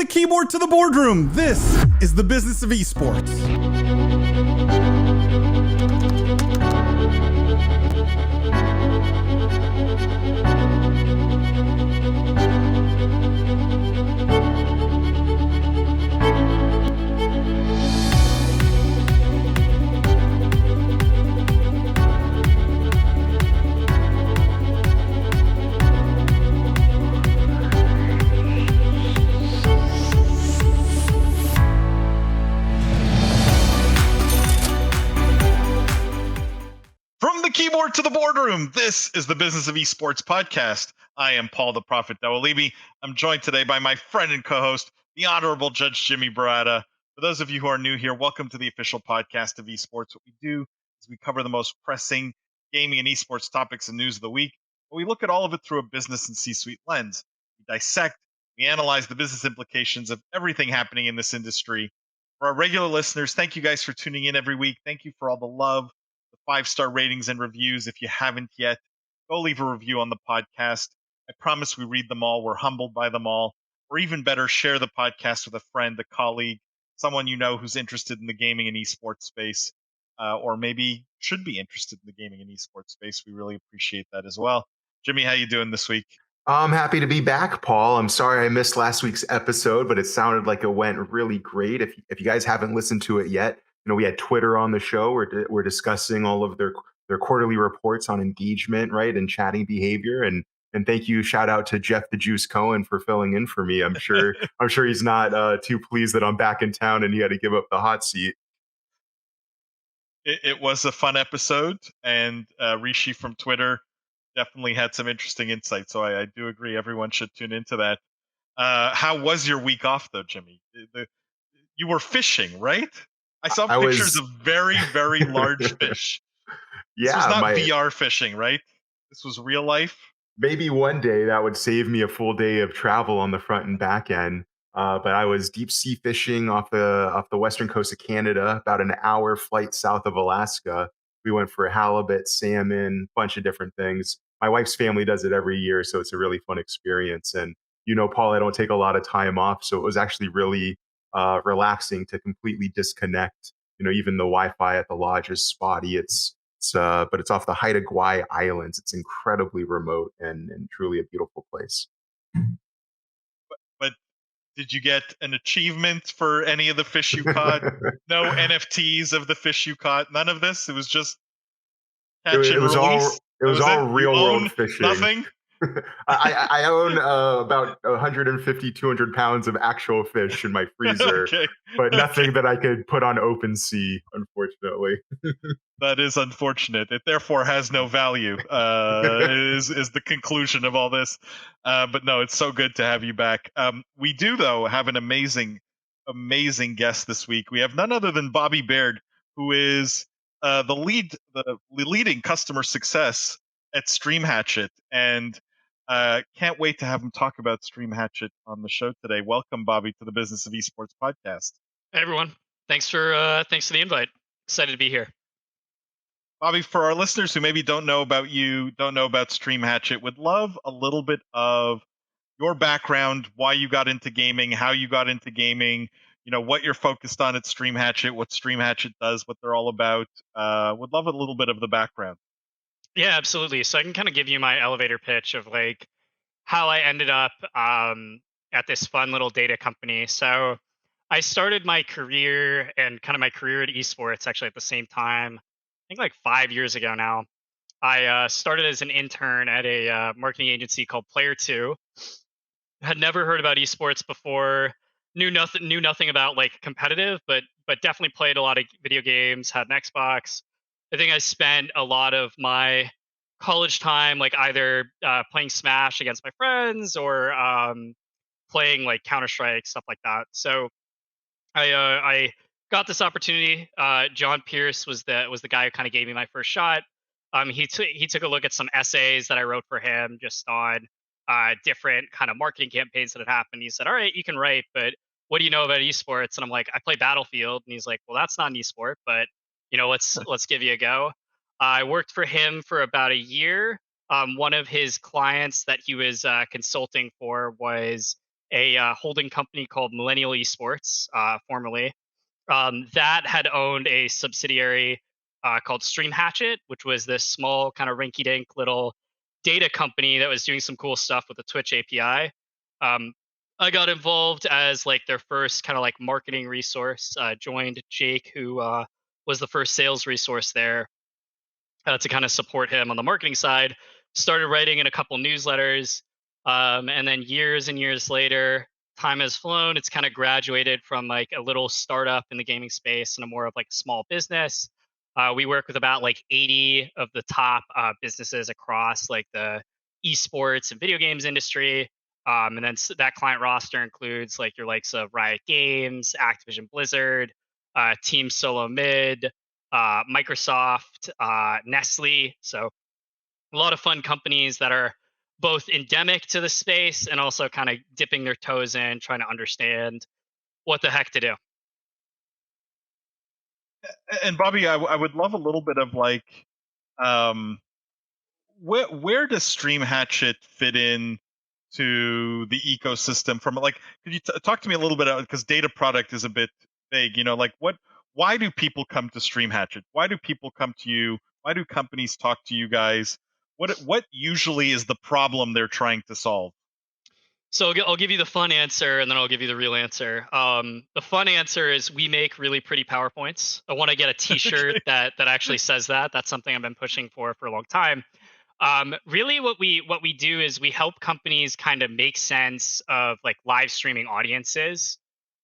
the keyboard to the boardroom, this is the Business of Esports. From the keyboard to the boardroom, this is the Business of Esports Podcast. I am Paul the Prophet Dawalibi. I'm joined today by my friend and co-host, the Honorable Judge Jimmy Baratta. For those of you who are new here, welcome to the official podcast of esports. What we do is we cover the most pressing gaming and esports topics and news of the week, but we look at all of it through a business and C-suite lens. We dissect, we analyze the business implications of everything happening in this industry. For our regular listeners, thank you guys for tuning in every week. Thank you for all the love, 5-star ratings and reviews. If you haven't yet, go leave a review on the podcast. I promise we read them all. We're humbled by them all. Or even better, share the podcast with a friend, a colleague, someone you know who's interested in the gaming and esports space, or maybe should be interested in the gaming and esports space. We really appreciate that as well. Jimmy, how you doing this week? I'm happy to be back, Paul. I'm sorry I missed last week's episode, but it sounded like it went really great. If you guys haven't listened to it yet, we had Twitter on the show. We're discussing all of their quarterly reports on engagement, right, and chatting behavior. And thank you, shout out to Jeff the Juice Cohen for filling in for me. I'm sure he's not too pleased that I'm back in town and he had to give up the hot seat. It was a fun episode, and Rishi from Twitter definitely had some interesting insights. So I do agree everyone should tune into that. How was your week off, though, Jimmy? You were fishing, right? I saw pictures of very, very large fish. Yeah, this was not VR fishing, right? This was real life. Maybe one day that would save me a full day of travel on the front and back end. But I was deep sea fishing off the western coast of Canada, about an hour flight south of Alaska. We went for halibut, salmon, bunch of different things. My wife's family does it every year, so it's a really fun experience. And Paul, I don't take a lot of time off, so it was actually really relaxing to completely disconnect. Even the Wi-Fi at the lodge is spotty. But it's off the Haida Gwaii Islands. It's incredibly remote and truly a beautiful place. But did you get an achievement for any of the fish you caught? No NFTs of the fish you caught. None of this. It was just catch and release. It was all real world fishing. Nothing. I own about 150, 200 pounds of actual fish in my freezer, okay. But nothing that I could put on open sea, unfortunately. That is unfortunate. It therefore has no value, is the conclusion of all this. But no, it's so good to have you back. We do, though, have an amazing guest this week. We have none other than Bobby Baird, who is the leading customer success at Hatchet, and can't wait to have him talk about Hatchet on the show today. Welcome, Bobby, to the Business of Esports Podcast. Hey, everyone. Thanks for the invite. Excited to be here. Bobby, for our listeners who maybe don't know about you, don't know about Hatchet, would love a little bit of your background, why you got into gaming, how you got into gaming, what you're focused on at Hatchet, what Hatchet does, what they're all about. Would love a little bit of the background. Yeah, absolutely. So I can kind of give you my elevator pitch of like how I ended up at this fun little data company. So I started my career and kind of my career at esports actually at the same time. I think like 5 years ago now. I started as an intern at a marketing agency called Player 2. Had never heard about esports before. Knew nothing about like competitive, but definitely played a lot of video games. Had an Xbox. I think I spent a lot of my college time like either playing Smash against my friends or playing like Counter-Strike, stuff like that. So I got this opportunity. John Pierce was the guy who kind of gave me my first shot. He took a look at some essays that I wrote for him just on different kind of marketing campaigns that had happened. He said, "All right, you can write, but what do you know about esports?" And I'm like, "I play Battlefield." And he's like, "Well, that's not an esport, but let's give you a go." I worked for him for about a year. One of his clients that he was consulting for was a holding company called Millennial Esports, formerly, that had owned a subsidiary called Hatchet, which was this small kind of rinky-dink little data company that was doing some cool stuff with the Twitch API. Um, I got involved as like their first kind of like marketing resource. Joined Jake, who was the first sales resource there, to kind of support him on the marketing side. Started writing in a couple newsletters, and then years and years later, time has flown. It's kind of graduated from like a little startup in the gaming space and a more of like a small business. We work with about like 80 of the top businesses across like the esports and video games industry. And then that client roster includes like your likes of Riot Games, Activision Blizzard, Team Solo Mid, Microsoft, Nestle. So a lot of fun companies that are both endemic to the space and also kind of dipping their toes in, trying to understand what the heck to do. And Bobby, I would love a little bit of like, um, where does Stream Hatchet fit in to the ecosystem? From like, could you talk to me a little bit, because data product is a bit vague. Like what? Why do people come to Stream Hatchet? Why do people come to you? Why do companies talk to you guys? What usually is the problem they're trying to solve? So I'll give you the fun answer, and then I'll give you the real answer. The fun answer is we make really pretty PowerPoints. I want to get a T-shirt Okay. that actually says that. That's something I've been pushing for a long time. Really, what we do is we help companies kind of make sense of like live streaming audiences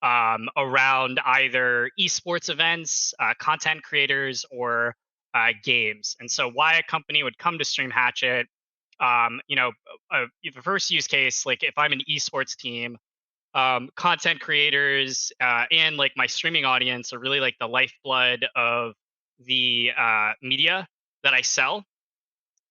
around either esports events, content creators, or games. And so, why a company would come to Stream Hatchet, the first use case, like if I'm an esports team, content creators and like my streaming audience are really like the lifeblood of the media that I sell.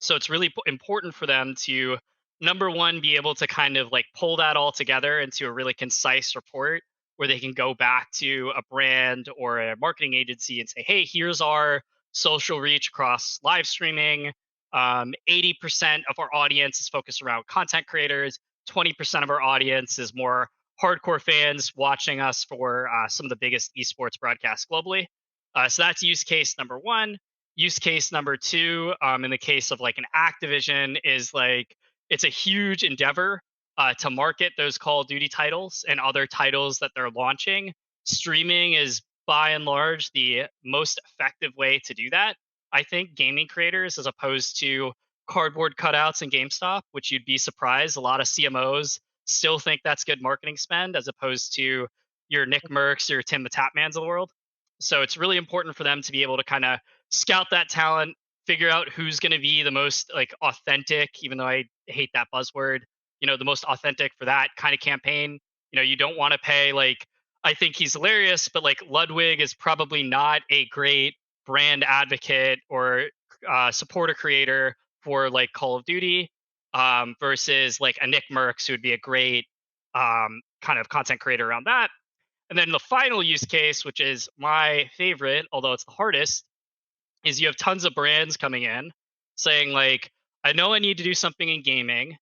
So it's really important for them to, number one, be able to kind of like pull that all together into a really concise report where they can go back to a brand or a marketing agency and say, hey, here's our social reach across live streaming. 80% of our audience is focused around content creators. 20% of our audience is more hardcore fans watching us for some of the biggest esports broadcasts globally. So that's use case number one. Use case number two, in the case of like an Activision, is like it's a huge endeavor to market those Call of Duty titles and other titles that they're launching. Streaming is by and large the most effective way to do that. I think gaming creators, as opposed to cardboard cutouts in GameStop, which you'd be surprised, a lot of CMOs still think that's good marketing spend, as opposed to your Nick Merckx, your Tim the Tapmans of the world. So it's really important for them to be able to kind of scout that talent, figure out who's going to be the most like authentic, even though I hate that buzzword, the most authentic for that kind of campaign. You don't want to pay like, I think he's hilarious, but like Ludwig is probably not a great brand advocate or supporter creator for like Call of Duty, versus like a Nick Merckx, who would be a great kind of content creator around that. And then the final use case, which is my favorite, although it's the hardest, is you have tons of brands coming in saying like, I know I need to do something in gaming.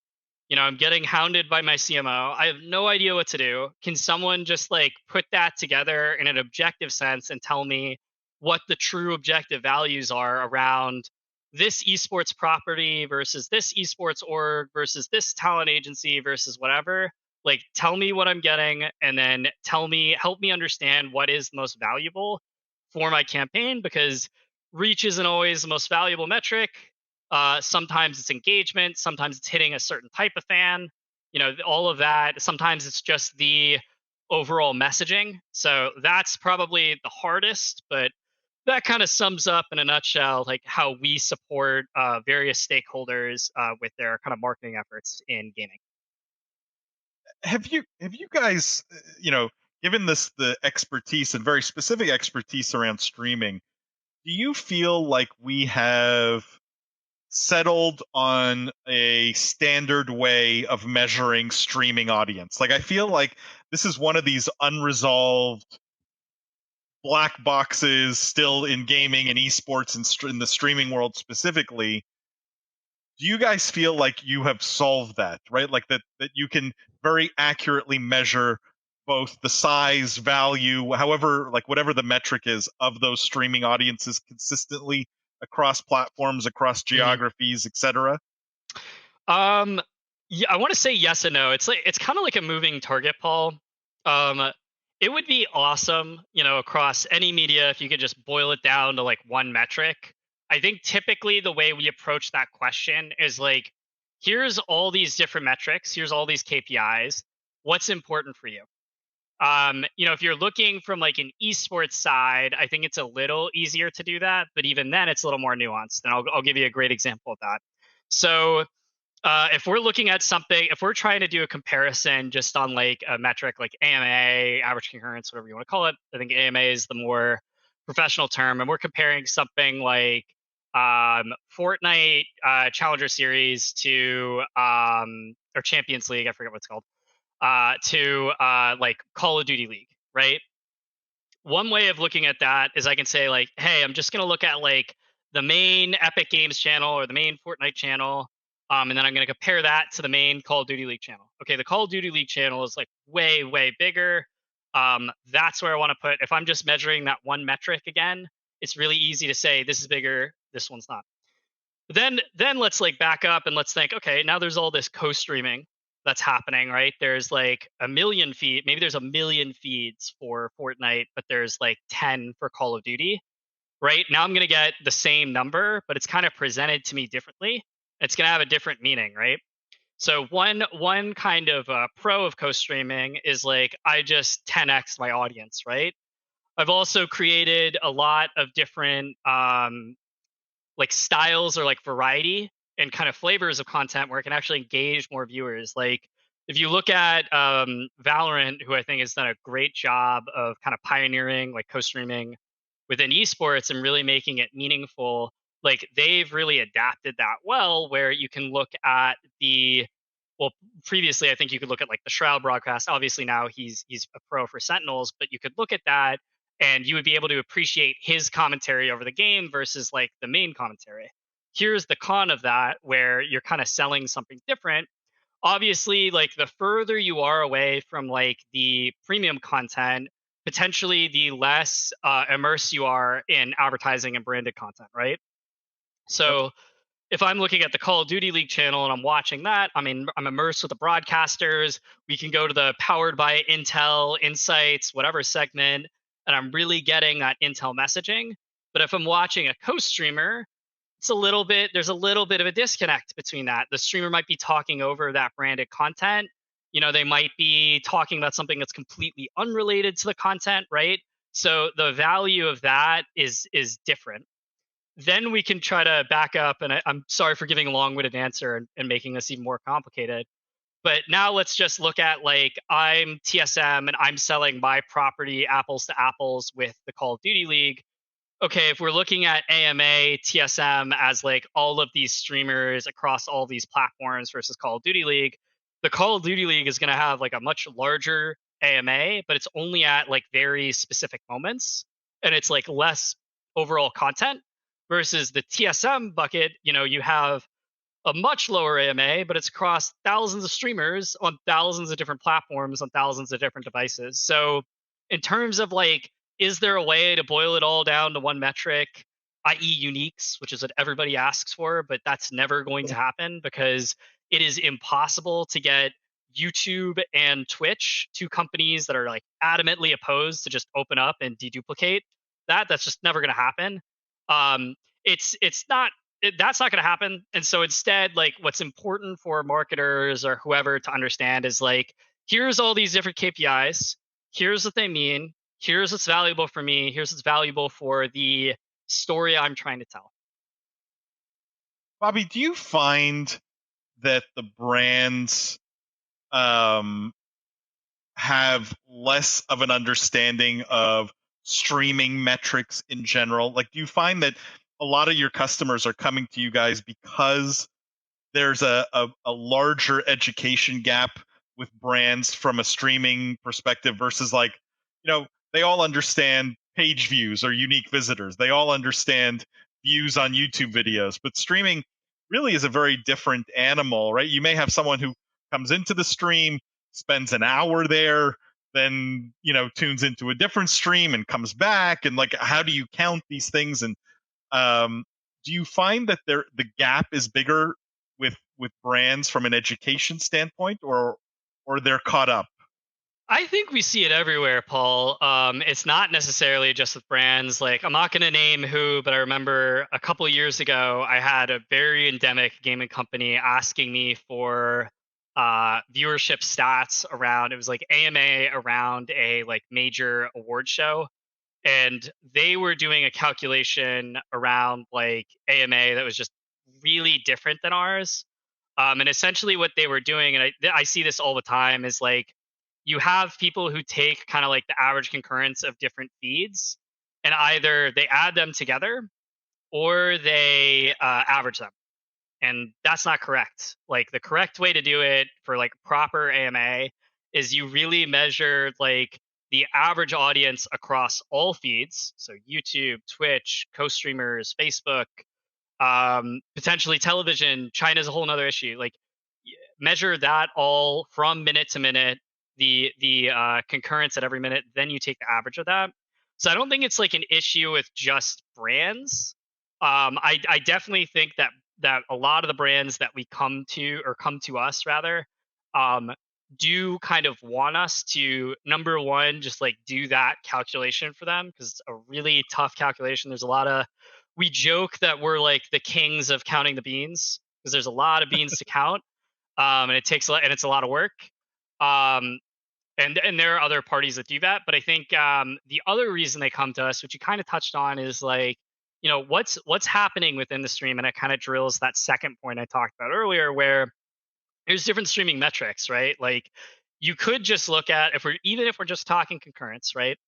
I'm getting hounded by my CMO. I have no idea what to do. Can someone just like put that together in an objective sense and tell me what the true objective values are around this esports property versus this esports org versus this talent agency versus whatever? Like, tell me what I'm getting, and then help me understand what is most valuable for my campaign, because reach isn't always the most valuable metric. Sometimes it's engagement, sometimes it's hitting a certain type of fan, all of that. Sometimes it's just the overall messaging. So that's probably the hardest, but that kind of sums up in a nutshell like how we support various stakeholders with their kind of marketing efforts in gaming. Have you guys, given this the expertise and very specific expertise around streaming, do you feel like we have settled on a standard way of measuring streaming audience? Like, I feel like this is one of these unresolved black boxes still in gaming and esports and in the streaming world specifically. Do you guys feel like you have solved that, right? Like that you can very accurately measure both the size, value, however, like whatever the metric is of those streaming audiences consistently across platforms, across Mhm. geographies, etc.? Um, yeah, I want to say yes and no. It's kind of like a moving target, Paul. Um, it would be awesome, across any media if you could just boil it down to like one metric. I think typically the way we approach that question is like, here's all these different metrics, here's all these KPIs. What's important for you? If you're looking from like an esports side, I think it's a little easier to do that, but even then it's a little more nuanced. And I'll give you a great example of that. So if we're looking at something, if we're trying to do a comparison just on like a metric like AMA, average concurrence, whatever you want to call it, I think AMA is the more professional term, and we're comparing something like Fortnite Challenger Series to or Champions League, I forget what it's called, to like Call of Duty League, right? One way of looking at that is I can say like, hey, I'm just going to look at like the main Epic Games channel or the main Fortnite channel, and then I'm going to compare that to the main Call of Duty League channel. Okay, the Call of Duty League channel is like way bigger. That's where I want to put. If I'm just measuring that one metric again, it's really easy to say this is bigger, this one's not. Then let's like back up and let's think, okay, now there's all this co-streaming that's happening, right? There's like a million feed, maybe there's a million feeds for Fortnite, but there's like 10 for Call of Duty, right? Now I'm gonna get the same number, but it's kind of presented to me differently. It's gonna have a different meaning, right? So one kind of pro of co-streaming is like I just 10x my audience, right? I've also created a lot of different like styles or like variety and kind of flavors of content where it can actually engage more viewers. Like if you look at Valorant, who I think has done a great job of kind of pioneering like co-streaming within esports and really making it meaningful, like they've really adapted that well, where you can look at the well, previously I think you could look at like the Shroud broadcast. Obviously now he's a pro for Sentinels, but you could look at that and you would be able to appreciate his commentary over the game versus like the main commentary. Here's the con of that, where you're kind of selling something different. Obviously, like the further you are away from like the premium content, potentially the less immersed you are in advertising and branded content, right? Yep. So if I'm looking at the Call of Duty League channel and I'm watching that, I mean, I'm immersed with the broadcasters. We can go to the powered by Intel Insights, whatever segment, and I'm really getting that Intel messaging. But if I'm watching a co-streamer, there's a little bit of a disconnect between that. The streamer might be talking over that branded content. They might be talking about something that's completely unrelated to the content, right? So the value of that is different. Then we can try to back up, and I'm sorry for giving a long-winded answer and making this even more complicated. But now let's just look at like I'm TSM and I'm selling my property apples to apples with the Call of Duty League. Okay, if we're looking at AMA, TSM as like all of these streamers across all these platforms versus Call of Duty League, the Call of Duty League is going to have like a much larger AMA, but it's only at like very specific moments and it's like less overall content versus the TSM bucket, you have a much lower AMA, but it's across thousands of streamers on thousands of different platforms on thousands of different devices. So, in terms of like, is there a way to boil it all down to one metric, i.e., uniques, which is what everybody asks for, but that's never going to happen because it is impossible to get YouTube and Twitch, two companies that are like adamantly opposed to just open up and deduplicate that. That's just never going to happen. Um, it's not that's not going to happen. And so instead, like what's important for marketers or whoever to understand is like, here's all these different KPIs. Here's what they mean. Here's what's valuable for me. Here's what's valuable for the story I'm trying to tell. Bobby, do you find that the brands um, have less of an understanding of streaming metrics in general? Like, do you find that a lot of your customers are coming to you guys because there's a larger education gap with brands from a streaming perspective versus like, they all understand page views or unique visitors. They all understand views on YouTube videos, but streaming really is a very different animal, right? You may have someone who comes into the stream, spends an hour there, then tunes into a different stream and comes back, and like, how do you count these things? And um, do you find that the gap is bigger with brands from an education standpoint, or they're caught up? I think we see it everywhere, Paul. It's not necessarily just with brands. Like, I'm not going to name who, but I remember a couple of years ago, I had a very endemic gaming company asking me for viewership stats around. It was like AMA around a like major award show, and they were doing a calculation around like AMA that was just really different than ours. And essentially, what they were doing, and I see this all the time, is like you have people who take kind of like the average concurrence of different feeds, and either they add them together or they average them, and that's not correct. Like, the correct way to do it for like proper AMA is you really measure like the average audience across all feeds, so YouTube, Twitch, co-streamers, Facebook, potentially television. China's a whole nother issue. Like, measure that all from minute to minute, the concurrence at every minute, then you take the average of that. So I don't think it's like an issue with just brands. I definitely think that a lot of the brands that we come to, or come to us rather, um, do kind of want us to, number one, just like do that calculation for them, because it's a really tough calculation. There's a lot of, we joke that we're like the kings of counting the beans, because there's a lot of beans to count, and it takes a lot, and it's a lot of work. Um, and there are other parties that do that, but I think the other reason they come to us, which you kind of touched on, is like, what's happening within the stream, and it kind of drills that second point I talked about earlier, where there's different streaming metrics, right? Like, you could just look at, if we're just talking concurrence, right?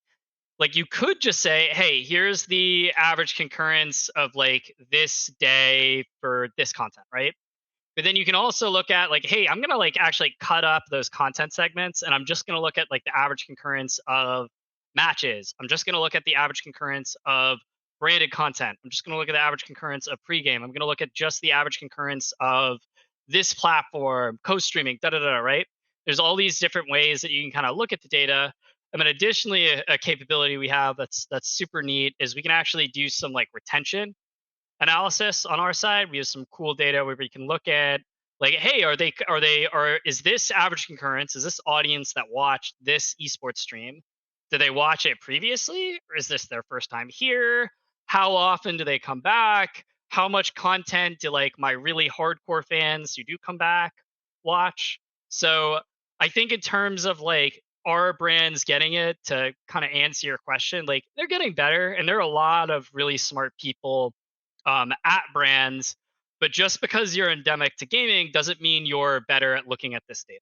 Like, you could just say, hey, here's the average concurrence of like this day for this content, right? But then you can also look at like, hey, I'm going to like actually cut up those content segments, and I'm just going to look at like the average concurrence of matches. I'm just going to look at the average concurrence of branded content. I'm just going to look at the average concurrence of pregame. I'm going to look at just the average concurrence of this platform, co-streaming, da da da, right? There's all these different ways that you can kind of look at the data. And then additionally, a capability we have that's super neat is we can actually do some like retention analysis on our side. We have some cool data where we can look at like, hey, is this average concurrence? Is this audience that watched this esports stream? Did they watch it previously, or is this their first time here? How often do they come back? How much content do like my really hardcore fans who do come back watch? So I think in terms of like, are brands getting it, to kind of answer your question, like, they're getting better, and there are a lot of really smart people at brands, but just because you're endemic to gaming doesn't mean you're better at looking at this data.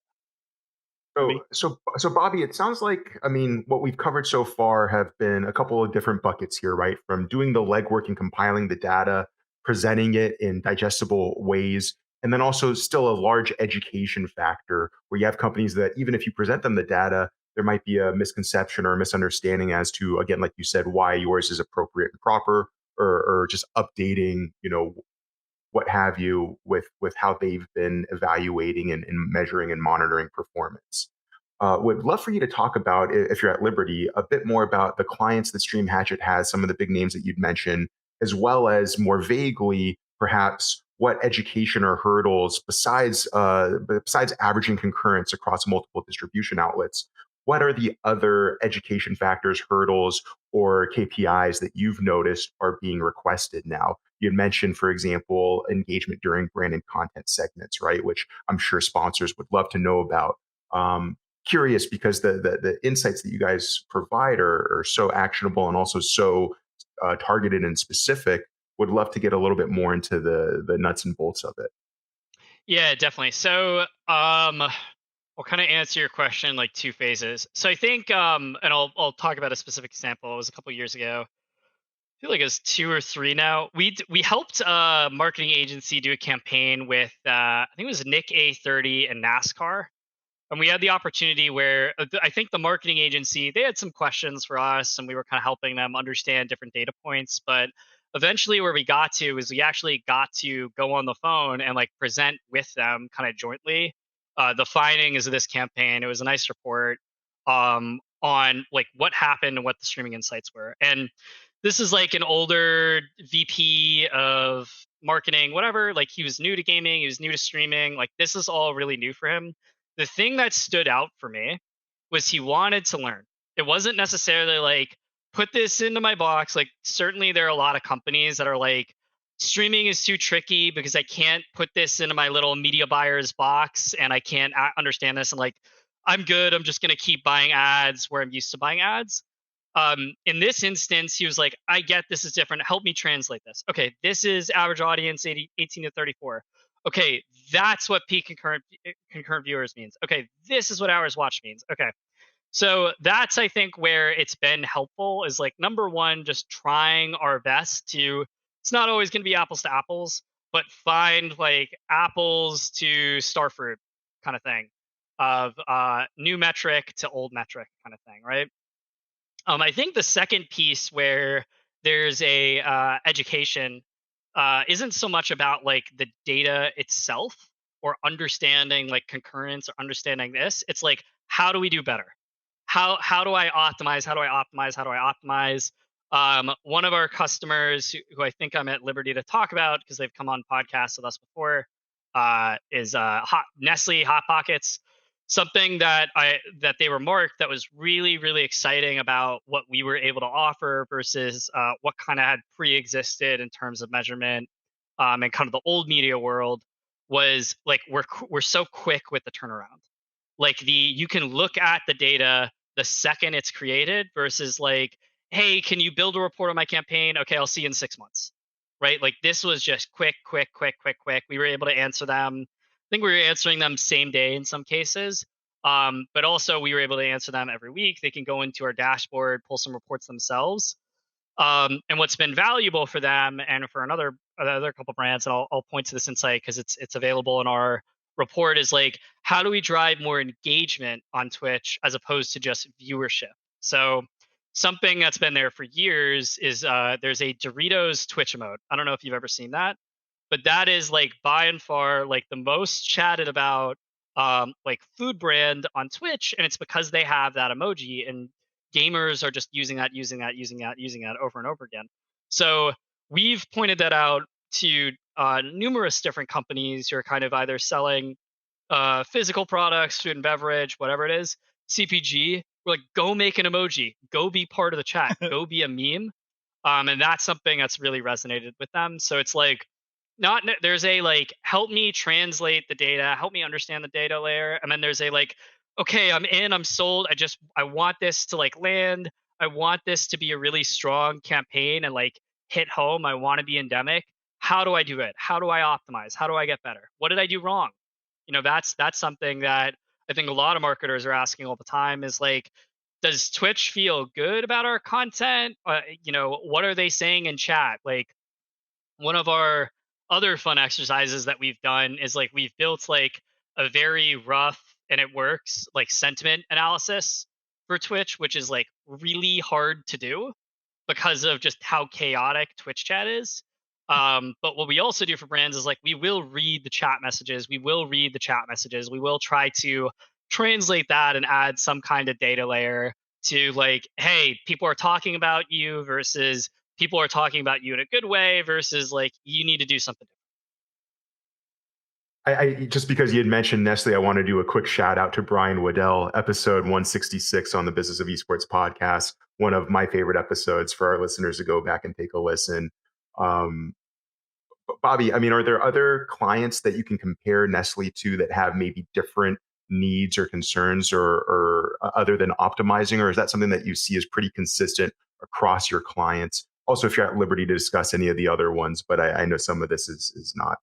So Bobby, it sounds like, I mean, what we've covered so far have been a couple of different buckets here, right? From doing the legwork and compiling the data, presenting it in digestible ways, and then also still a large education factor where you have companies that even if you present them the data, there might be a misconception or a misunderstanding as to, again, like you said, why yours is appropriate and proper, or just updating, what have you, with how they've been evaluating and measuring and monitoring performance. Would love for you to talk about, if you're at liberty, a bit more about the clients that Stream Hatchet has, some of the big names that you'd mentioned, as well as more vaguely, perhaps, what education or hurdles besides averaging concurrence across multiple distribution outlets. What are the other education factors, hurdles, or KPIs that you've noticed are being requested now? You'd mentioned, for example, engagement during branded content segments, right? Which I'm sure sponsors would love to know about. Curious because the insights that you guys provide are so actionable and also so targeted and specific. Would love to get a little bit more into the nuts and bolts of it. Yeah, definitely. So I'll kind of answer your question like two phases. So I think and I'll talk about a specific example. It was a couple years ago. I feel like it's two or three now. We helped a marketing agency do a campaign with I think it was Nick A30 and NASCAR, and we had the opportunity where I think the marketing agency, they had some questions for us, and we were kind of helping them understand different data points. But eventually, where we got to is we actually got to go on the phone and like present with them kind of jointly the findings of this campaign. It was a nice report on like what happened and what the streaming insights were. And this is like an older VP of marketing, whatever. Like he was new to gaming, he was new to streaming. Like this is all really new for him. The thing that stood out for me was he wanted to learn. It wasn't necessarily like put this into my box. Like certainly there are a lot of companies that are like streaming is too tricky because I can't put this into my little media buyer's box and I can't understand this. And like, I'm good. I'm just going to keep buying ads where I'm used to buying ads. In this instance, he was like, I get this is different. Help me translate this. Okay, this is average audience 18 to 34. Okay, that's what peak concurrent viewers means. Okay, this is what hours watched means. Okay, so that's I think where it's been helpful is like number one, just trying our best to. It's not always going to be apples to apples, but find like apples to starfruit kind of thing, of new metric to old metric kind of thing, right? I think the second piece where there's a education isn't so much about like the data itself or understanding like concurrence or understanding this. It's like how do we do better? How do I optimize? How do I optimize? How do I optimize? One of our customers who I think I'm at liberty to talk about because they've come on podcasts with us before is Nestle Hot Pockets. Something that they remarked that was really exciting about what we were able to offer versus what kind of had pre-existed in terms of measurement and kind of the old media world was like we're so quick with the turnaround. Like you can look at the data the second it's created versus like, hey, can you build a report on my campaign? Okay, I'll see you in 6 months. Right? Like this was just quick. We were able to answer them. I think we were answering them same day in some cases. But also we were able to answer them every week. They can go into our dashboard, pull some reports themselves. And what's been valuable for them and for another couple brands, and I'll point to this insight because it's available in our report, is like how do we drive more engagement on Twitch as opposed to just viewership? So something that's been there for years is there's a Doritos Twitch emote. I don't know if you've ever seen that, but that is like by and far like the most chatted about like food brand on Twitch, and it's because they have that emoji, and gamers are just using that over and over again. So we've pointed that out to numerous different companies who are kind of either selling physical products, food and beverage, whatever it is, CPG. We're like, go make an emoji, go be part of the chat, go be a meme. And that's something that's really resonated with them. So it's like, not there's a like help me translate the data, help me understand the data layer, and then there's a like, okay, I'm sold. I want this to like land. I want this to be a really strong campaign and like hit home. I want to be endemic. How do I do it? How do I optimize? How do I get better? What did I do wrong? That's something that I think a lot of marketers are asking all the time is like, does Twitch feel good about our content? What are they saying in chat? Like one of our other fun exercises that we've done is like we've built like a very rough and it works like sentiment analysis for Twitch, which is like really hard to do because of just how chaotic Twitch chat is. But what we also do for brands is like we will read the chat messages. We will try to translate that and add some kind of data layer to like, hey, people are talking about you versus people are talking about you in a good way versus like you need to do something different. I just because you had mentioned Nestle, I want to do a quick shout out to Brian Waddell, episode 166 on the Business of Esports podcast. One of my favorite episodes for our listeners to go back and take a listen. Bobby, I mean, are there other clients that you can compare Nestle to that have maybe different needs or concerns or other than optimizing, or is that something that you see as pretty consistent across your clients? Also, if you're at liberty to discuss any of the other ones, but I know some of this is not.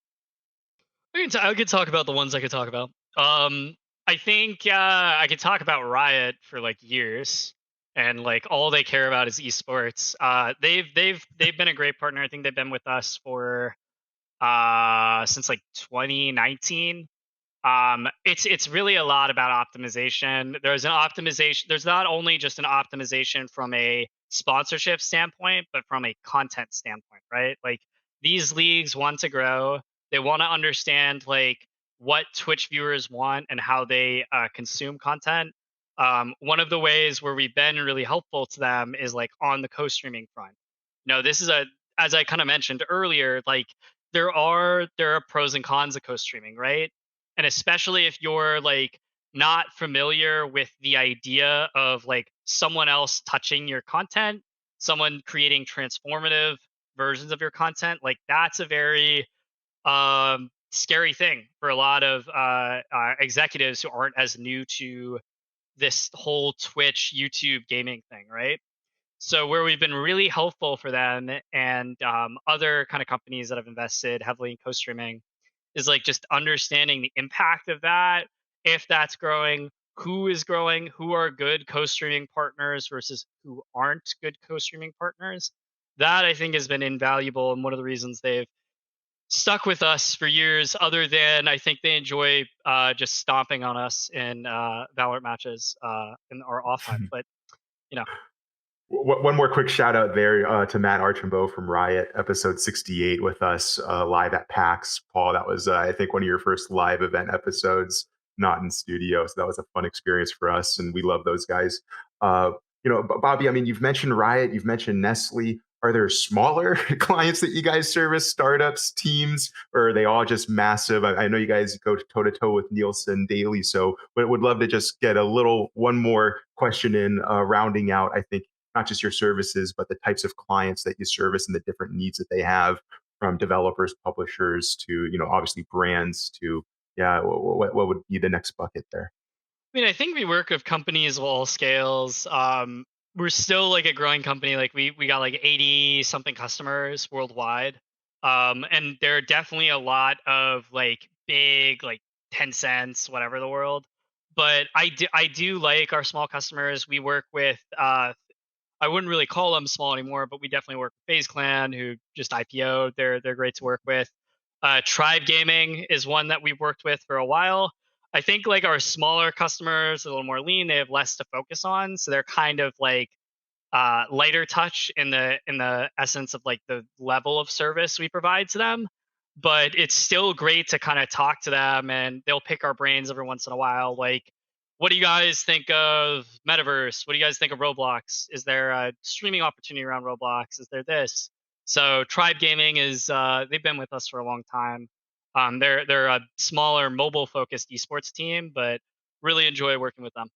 I could talk about the ones I could talk about. I think I could talk about Riot for like years, and like all they care about is esports. They've been a great partner. I think they've been with us for since like 2019. It's really a lot about optimization. There's an optimization. There's not only just an optimization from a sponsorship standpoint, but from a content standpoint, right? Like these leagues want to grow. They want to understand like what Twitch viewers want and how they consume content. One of the ways where we've been really helpful to them is like on the co-streaming front. This is as I kind of mentioned earlier, like there are pros and cons of co-streaming, right? And especially if you're like not familiar with the idea of like someone else touching your content, someone creating transformative versions of your content, like that's a very scary thing for a lot of executives who aren't as new to this whole Twitch, YouTube gaming thing, right? So where we've been really helpful for them and other kind of companies that have invested heavily in co-streaming is like just understanding the impact of that, if that's growing, who is growing, who are good co-streaming partners versus who aren't good co-streaming partners. That I think has been invaluable and one of the reasons they've stuck with us for years, other than I think they enjoy just stomping on us in Valorant matches in our off time. But you know, One more quick shout out there to Matt Archambault from Riot, episode 68 with us live at PAX. Paul, that was, I think, one of your first live event episodes, not in studio. So that was a fun experience for us. And we love those guys. Bobby, I mean, you've mentioned Riot, you've mentioned Nestle. Are there smaller clients that you guys service, startups, teams, or are they all just massive? I know you guys go toe to toe with Nielsen daily. So would love to just get one more question in rounding out, I think, not just your services, but the types of clients that you service and the different needs that they have, from developers, publishers to, obviously brands to, yeah, what would be the next bucket there? I mean, I think we work with companies of all scales. We're still like a growing company. Like we got like 80 something customers worldwide. And there are definitely a lot of like big, like 10 cents, whatever the world. But I do like our small customers. We work with I wouldn't really call them small anymore, but we definitely work with FaZe Clan, who just IPO'd. They're great to work with. Tribe Gaming is one that we've worked with for a while. I think like our smaller customers are a little more lean. They have less to focus on, so they're kind of like lighter touch in the essence of like the level of service we provide to them. But it's still great to kind of talk to them, and they'll pick our brains every once in a while. Like, what do you guys think of Metaverse? What do you guys think of Roblox? Is there a streaming opportunity around Roblox? Is there this? So Tribe Gaming is they've been with us for a long time. They're a smaller mobile focused esports team, but really enjoy working with them.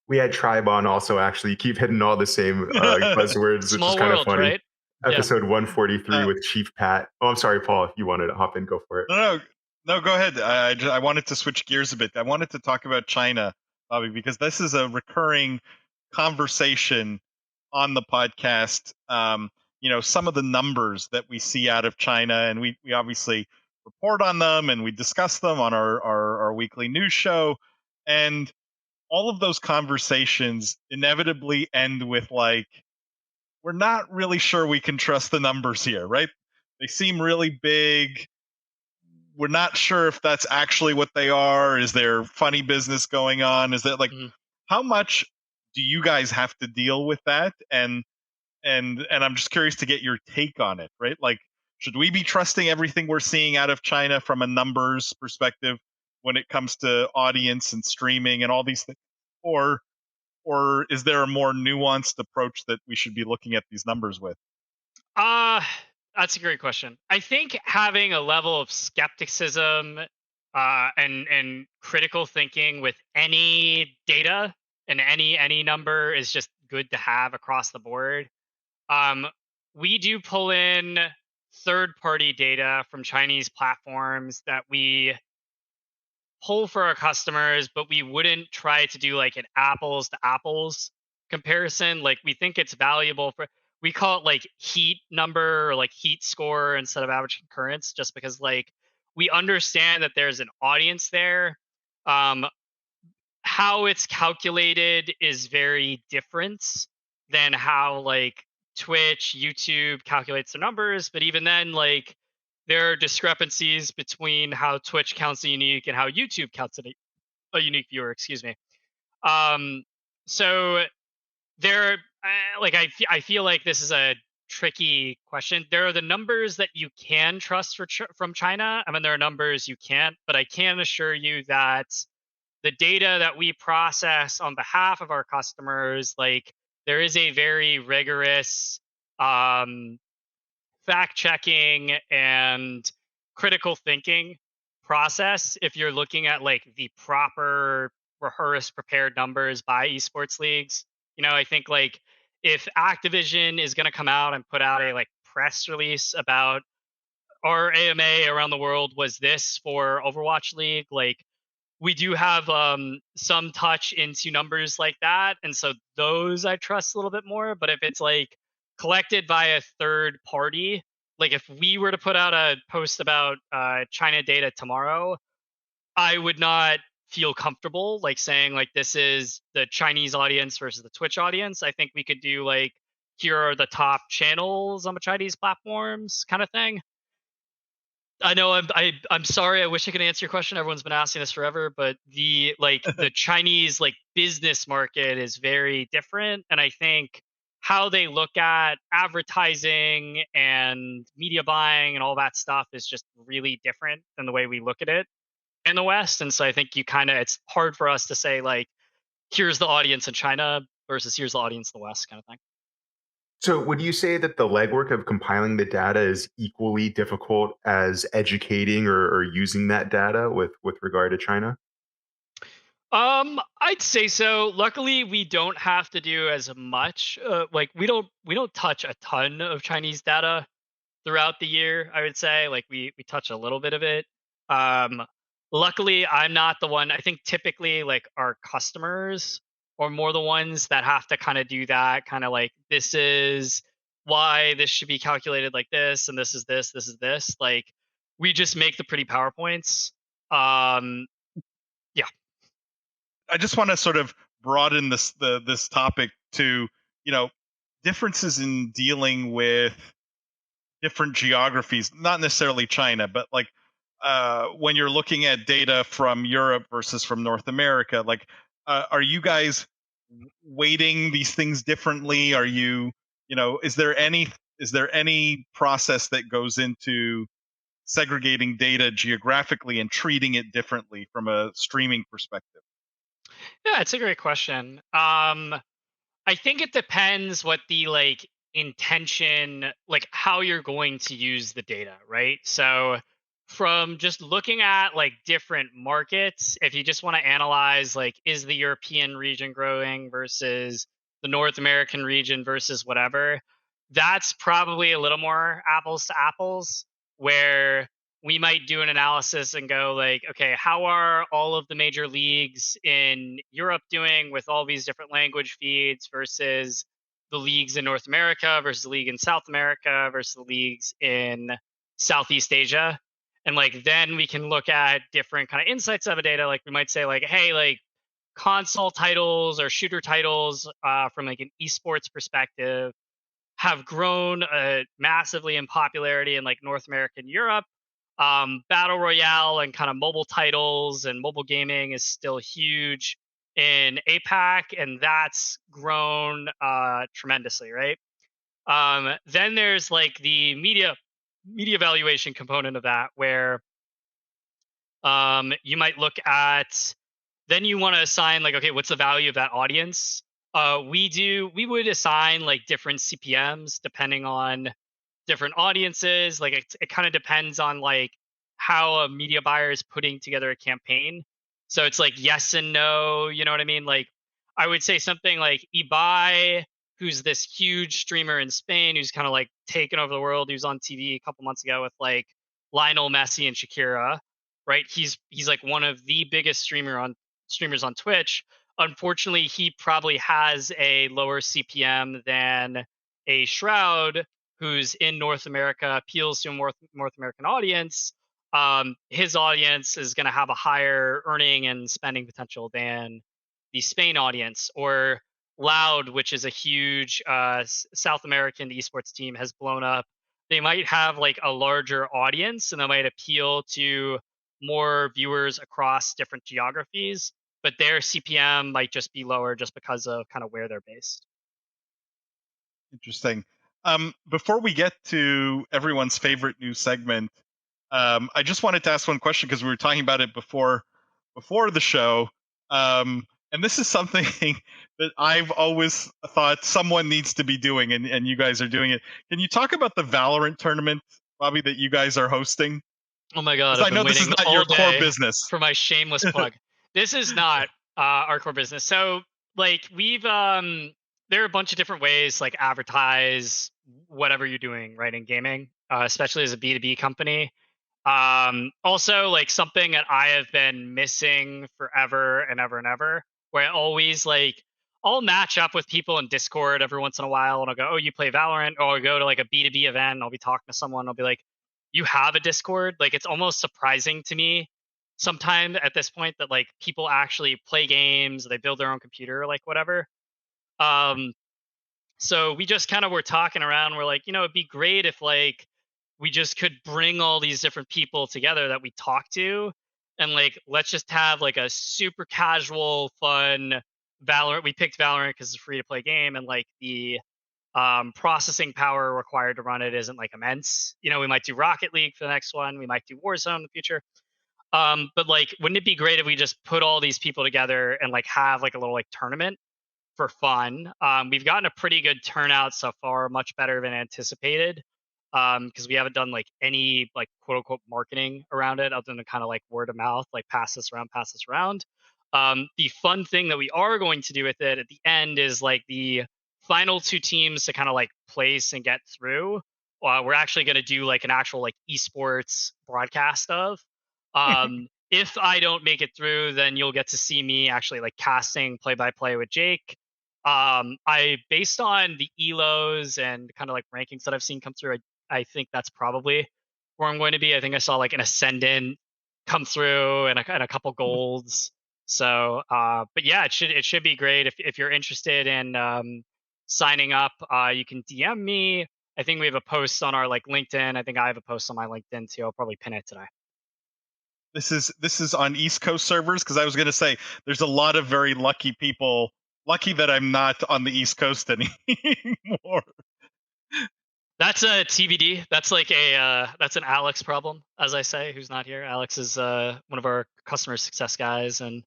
We had Tribe on also, actually. You keep hitting all the same buzzwords, which is Small kind of world, funny. right? Yeah. Episode 143 Uh, with Chief Pat. Oh, I'm sorry, Paul. If you wanted to hop in, go for it. no, go ahead. I wanted to switch gears a bit. I wanted to talk about China, Bobby, because this is a recurring conversation on the podcast. Some of the numbers that we see out of China, and we obviously report on them and we discuss them on our weekly news show. And all of those conversations inevitably end with like, we're not really sure we can trust the numbers here, right? They seem really big. We're not sure if that's actually what they are. Is there funny business going on? Is that like, Mhm. how much do you guys have to deal with that? And I'm just curious to get your take on it, right? Like, should we be trusting everything we're seeing out of China from a numbers perspective when it comes to audience and streaming and all these things? Or is there a more nuanced approach that we should be looking at these numbers with? Uh that's a great question. I think having a level of skepticism and critical thinking with any data and any number is just good to have across the board. Um, we do pull in third party data from Chinese platforms that we pull for our customers, but we wouldn't try to do like an apples to apples comparison. Like we think it's valuable for we call it like heat number or like heat score instead of average concurrence, just because like we understand that there's an audience there. Um, how it's calculated is very different than how like Twitch, YouTube calculates the numbers. But even then, like there are discrepancies between how Twitch counts a unique and how YouTube counts a unique viewer. Excuse me. Um, so there, I feel like this is a tricky question. There are the numbers that you can trust from China. I mean, there are numbers you can't, but I can assure you that the data that we process on behalf of our customers, like there is a very rigorous um, fact checking and critical thinking process if you're looking at like the proper rehearsed prepared numbers by esports leagues. I think like if Activision is going to come out and put out a like press release about our AMA around the world was this for Overwatch League, like we do have some touch into numbers like that, and so those I trust a little bit more. But if it's like collected by a third party, like if we were to put out a post about China data tomorrow, I would not feel comfortable like saying like this is the Chinese audience versus the Twitch audience. I think we could do like here are the top channels on the Chinese platforms kind of thing. I know I'm sorry. I wish I could answer your question. Everyone's been asking this forever, but the Chinese like business market is very different, and I think how they look at advertising and media buying and all that stuff is just really different than the way we look at it in the West. And so I think it's hard for us to say like here's the audience in China versus here's the audience in the West kind of thing. So, would you say that the legwork of compiling the data is equally difficult as educating or using that data with regard to China? I'd say so. Luckily, we don't have to do as much. Like we don't touch a ton of Chinese data throughout the year. I would say like we touch a little bit of it. Um, Luckily, I'm not the one. I think typically like our customers are more the ones that have to kind of do that. Kind of like this is why this should be calculated like this, and this is this, this is this. Like we just make the pretty PowerPoints. Um, yeah. I just want to sort of broaden this topic to, you know, differences in dealing with different geographies, not necessarily China, but like when you're looking at data from Europe versus from North America, like are you guys weighting these things differently? Are you, is there any process that goes into segregating data geographically and treating it differently from a streaming perspective? Yeah, it's a great question. I think it depends what the like intention, like how you're going to use the data, right? So from just looking at like different markets, if you just want to analyze like is the European region growing versus the North American region versus whatever, that's probably a little more apples to apples where we might do an analysis and go like, okay, how are all of the major leagues in Europe doing with all these different language feeds versus the leagues in North America versus the league in South America versus the leagues in Southeast Asia. And like then we can look at different kind of insights of a data. Like we might say like, hey, like console titles or shooter titles from like an esports perspective have grown massively in popularity in like North America and Europe. Battle Royale and kind of mobile titles and mobile gaming is still huge in APAC, and that's grown tremendously, right? Then there's like the media valuation component of that, where you might look at, then you want to assign like, okay, what's the value of that audience? We would assign like different CPMs depending on different audiences. Like it kind of depends on like how a media buyer is putting together a campaign. So it's like yes and no, you know what I mean? Like I would say something like Ibai, who's this huge streamer in Spain who's kind of like taken over the world, who's on TV a couple months ago with like Lionel Messi and Shakira, right? He's like one of the biggest streamers on Twitch. Unfortunately, he probably has a lower CPM than a Shroud, who's in North America, appeals to a North American audience. His audience is going to have a higher earning and spending potential than the Spain audience. Or Loud, which is a huge South American esports team, has blown up. They might have like a larger audience and they might appeal to more viewers across different geographies, but their CPM might just be lower just because of kind of where they're based. Interesting. Before we get to everyone's favorite new segment, I just wanted to ask one question because we were talking about it before the show. And this is something that I've always thought someone needs to be doing, and you guys are doing it. Can you talk about the Valorant tournament, Bobby, that you guys are hosting? Oh my god, Because I've I been know this is waiting not all your core day business. for my shameless plug. This is not our core business. So like we've there are a bunch of different ways like advertise whatever you're doing, right, in gaming, especially as a B2B company. Also like something that I have been missing forever and ever and ever, where I always like I'll match up with people in Discord every once in a while and I'll go, oh, you play Valorant, or I'll go to like a B2B event and I'll be talking to someone, I'll be like, you have a Discord? Like it's almost surprising to me sometime at this point that like people actually play games, they build their own computer, like whatever. Um so we just kind of were talking around. We're like, it'd be great if like we just could bring all these different people together that we talk to, and like let's just have like a super casual, fun Valorant. We picked Valorant because it's a free to play game, and like the processing power required to run it isn't like immense. We might do Rocket League for the next one. We might do Warzone in the future. But like, wouldn't it be great if we just put all these people together and like have like a little like tournament for fun? We've gotten a pretty good turnout so far, much better than anticipated. Because we haven't done like any like quote unquote marketing around it other than kind of like word of mouth, like pass this around, pass this around. The fun thing that we are going to do with it at the end is like the final two teams to kind of like place and get through. We're actually going to do like an actual like esports broadcast of. If I don't make it through, then you'll get to see me actually like casting play by play with Jake. I based on the elos and kind of like rankings that I've seen come through, I think that's probably where I'm going to be. I think I saw like an ascendant come through and a couple golds. So, but yeah, it should be great if you're interested in signing up. You can DM me. I think we have a post on our like LinkedIn. I think I have a post on my LinkedIn too. I'll probably pin it today. This is on East Coast servers, because I was going to say there's a lot of very lucky people. Lucky that I'm not on the East Coast anymore. That's a TBD. That's like that's an Alex problem, as I say, who's not here. Alex is one of our customer success guys, and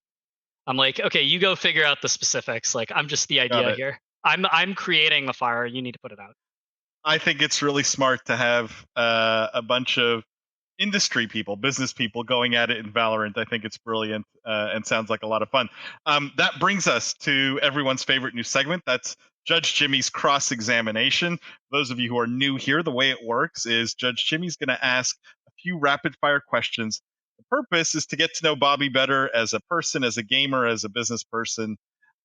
I'm like, okay, you go figure out the specifics. Like, I'm just the Got idea it. here. I'm creating the fire. You need to put it out. I think it's really smart to have a bunch of industry people, business people going at it in Valorant. I think it's brilliant and sounds like a lot of fun. That brings us to everyone's favorite new segment. That's Judge Jimmy's cross examination. Those of you who are new here, the way it works is Judge Jimmy's going to ask a few rapid fire questions. The purpose is to get to know Bobby better as a person, as a gamer, as a business person.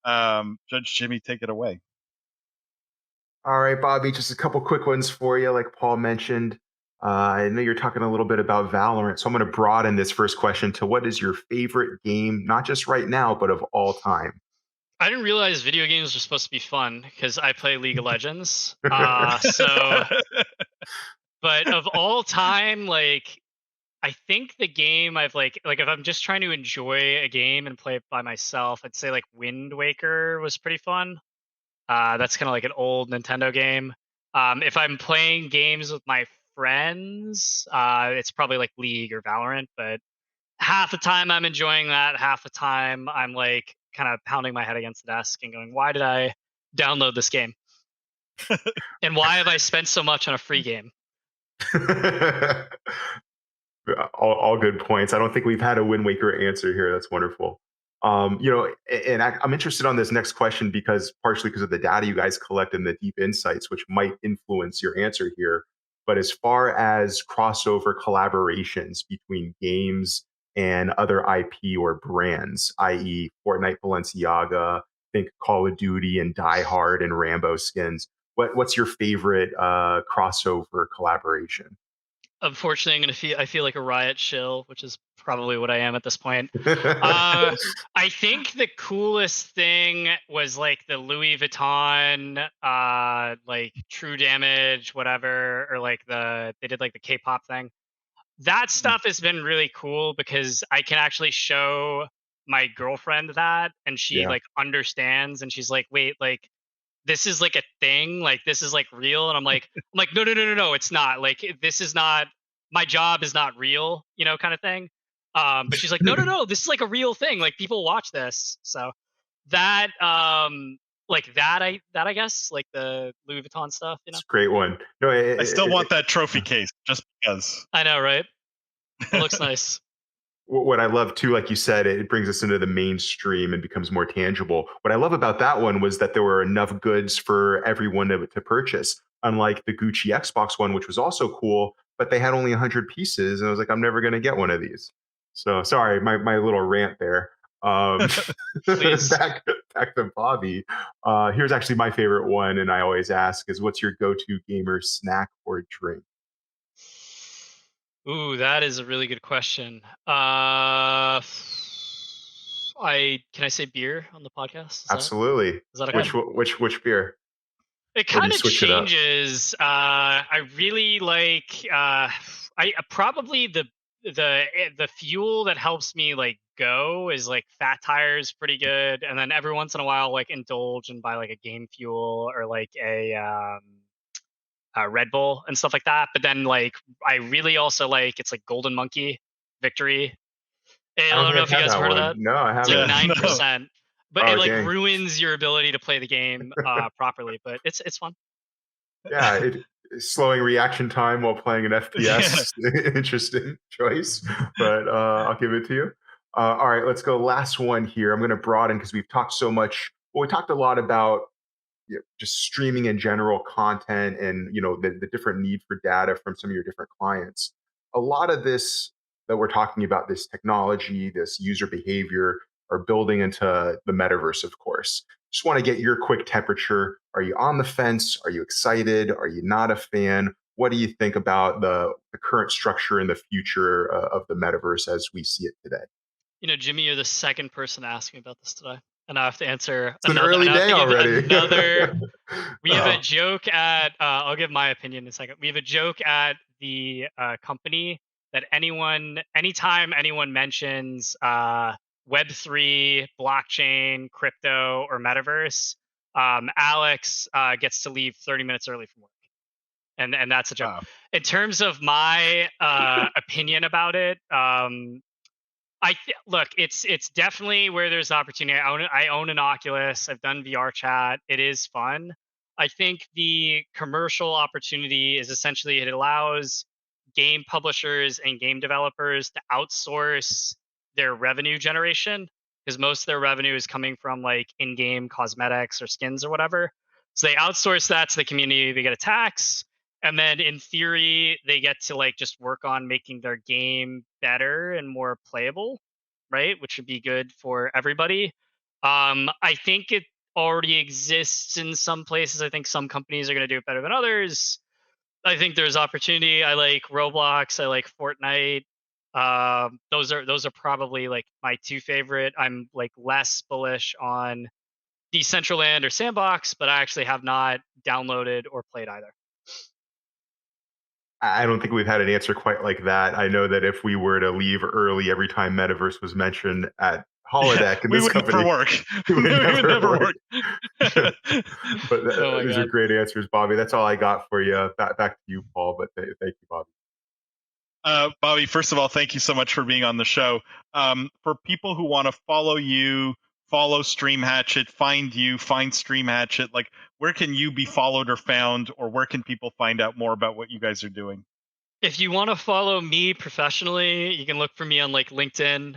Judge Jimmy, take it away. All right, Bobby, just a couple quick ones for you. Like Paul mentioned, I know you're talking a little bit about Valorant, so I'm going to broaden this first question to what is your favorite game, not just right now, but of all time? I didn't realize video games were supposed to be fun because I play League of Legends. So, but of all time, like I think the game I've like if I'm just trying to enjoy a game and play it by myself, I'd say like Wind Waker was pretty fun. That's kind of like an old Nintendo game. If I'm playing games with my friends, it's probably like League or Valorant. But half the time I'm enjoying that. Half the time I'm like kind of pounding my head against the desk and going, "Why did I download this game? And why have I spent so much on a free game?" All good points. I don't think we've had a Wind Waker answer here. That's wonderful. And I'm interested on this next question because partially because of the data you guys collect and the deep insights, which might influence your answer here. But as far as crossover collaborations between games and other IP or brands, i.e., Fortnite Balenciaga, think Call of Duty and Die Hard and Rambo skins, what's your favorite crossover collaboration? Unfortunately, I feel like a Riot shill, which is probably what I am at this point. I think the coolest thing was like the Louis Vuitton, like True Damage, whatever, or like they did like the K-pop thing. That stuff has been really cool because I can actually show my girlfriend that, and she Yeah. like understands, and she's like, wait, like this is like a thing, like this is like real, and I'm like, no, no, no, no, no, it's not. Like this is not, my job is not real, you know, kind of thing. But she's like, no, no, no, this is like a real thing. Like people watch this, so that like that I guess like the Louis Vuitton stuff, you know. It's a great one. No, I still want that trophy case just because. I know, right? It looks nice. what I love too, like you said, it brings us into the mainstream and becomes more tangible. What I love about that one was that there were enough goods for everyone to purchase, unlike the Gucci Xbox one, which was also cool, but they had only 100 pieces. And I was like, I'm never going to get one of these. So sorry, my little rant there. Please. back to Bobby. Here's actually my favorite one, and I always ask is, what's your go-to gamer snack or drink? Ooh, that is a really good question. Can I say beer on the podcast? Absolutely. Is that okay? Which beer? It Or do kind you of switch it up? changes. I really like I probably the fuel that helps me like go is like Fat Tire's pretty good, and then every once in a while like indulge and buy like a game fuel or like a Red Bull and stuff like that. But then like I really also like, it's like Golden Monkey Victory. I I don't don't think know I've if you had guys have that heard of one. that. No, I It's haven't. like Yeah, 9%. But Oh, it like dang. ruins your ability to play the game properly. But it's fun. Yeah, slowing reaction time while playing an Yeah. FPS. Interesting choice, but I'll give it to you. All right, let's go. Last one here. I'm going to broaden because we've talked so much. Well, we talked a lot about just streaming in general content, and the different need for data from some of your different clients. A lot of this that we're talking about, this technology, this user behavior, are building into the metaverse, of course. Just want to get your quick temperature. Are you on the fence? Are you excited? Are you not a fan? What do you think about the current structure and the future of the metaverse as we see it today? You know, Jimmy, you're the second person to ask me about this today, and I have to answer It's an another. early And I have day to give already. another. We have a Oh, joke at. I'll give my opinion in a second. We have a joke at the company that anytime anyone mentions Web3, blockchain, crypto, or metaverse, Alex gets to leave 30 minutes early from work, and that's a joke. Wow. In terms of my opinion about it, look, it's definitely where there's opportunity. I own an Oculus. I've done VR chat. It is fun. I think the commercial opportunity is essentially it allows game publishers and game developers to outsource their revenue generation, because most of their revenue is coming from like in-game cosmetics or skins or whatever. So they outsource that to the community. They get a tax, and then in theory they get to like just work on making their game better and more playable, right, which would be good for everybody. I think it already exists in some places. I think some companies are going to do it better than others. I think there's opportunity. I like Roblox, I like Fortnite. Those are probably like my two favorite. I'm like less bullish on Decentraland or Sandbox, but I actually have not downloaded or played either. I don't think we've had an answer quite like that. I know that if we were to leave early every time metaverse was mentioned at holodeck in We this would company, never work. it would We would never never work. work. But Oh my these are God. great answers, Bobby. That's all I got for you. Back to you, Paul. But thank you, Bobby. Bobby, first of all, thank you so much for being on the show. For people who want to follow you, follow Stream Hatchet, find you, find Stream Hatchet, like where can you be followed or found, or where can people find out more about what you guys are doing? If you want to follow me professionally, you can look for me on like LinkedIn.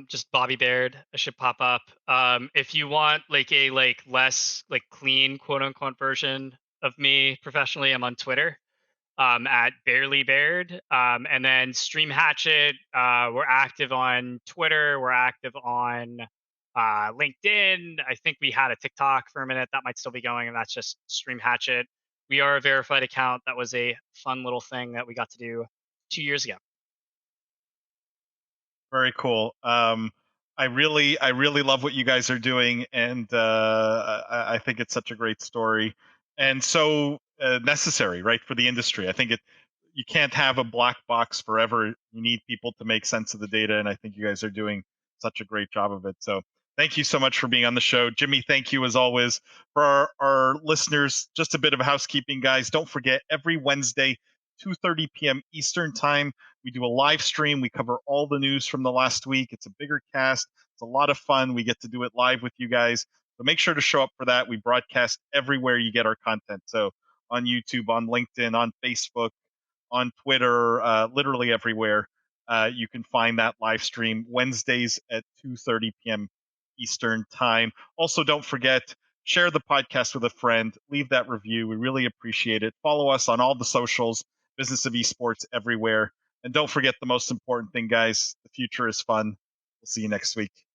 Just Bobby Baird. I should pop up. If you want like a like less like clean quote unquote version of me professionally, I'm on Twitter at Barely Baird. And then Stream Hatchet. We're active on Twitter. We're active on LinkedIn. I think we had a TikTok for a minute that might still be going, and that's just Stream Hatchet. We are a verified account. That was a fun little thing that we got to do 2 years ago. Very cool. I really love what you guys are doing, and I think it's such a great story, and so necessary, right, for the industry. I think you can't have a black box forever. You need people to make sense of the data, and I think you guys are doing such a great job of it. So Thank you so much for being on the show. Jimmy, thank you as always. For our listeners, just a bit of housekeeping, guys. Don't forget, every Wednesday, 2:30 p.m. Eastern Time, we do a live stream. We cover all the news from the last week. It's a bigger cast. It's a lot of fun. We get to do it live with you guys. So make sure to show up for that. We broadcast everywhere you get our content. So on YouTube, on LinkedIn, on Facebook, on Twitter, literally everywhere. You can find that live stream Wednesdays at 2:30 p.m. Eastern Time. Also, don't forget, share the podcast with a friend. Leave that review. We really appreciate it. Follow us on all the socials, Business of Esports everywhere. And don't forget the most important thing, guys. The future is fun. We'll see you next week.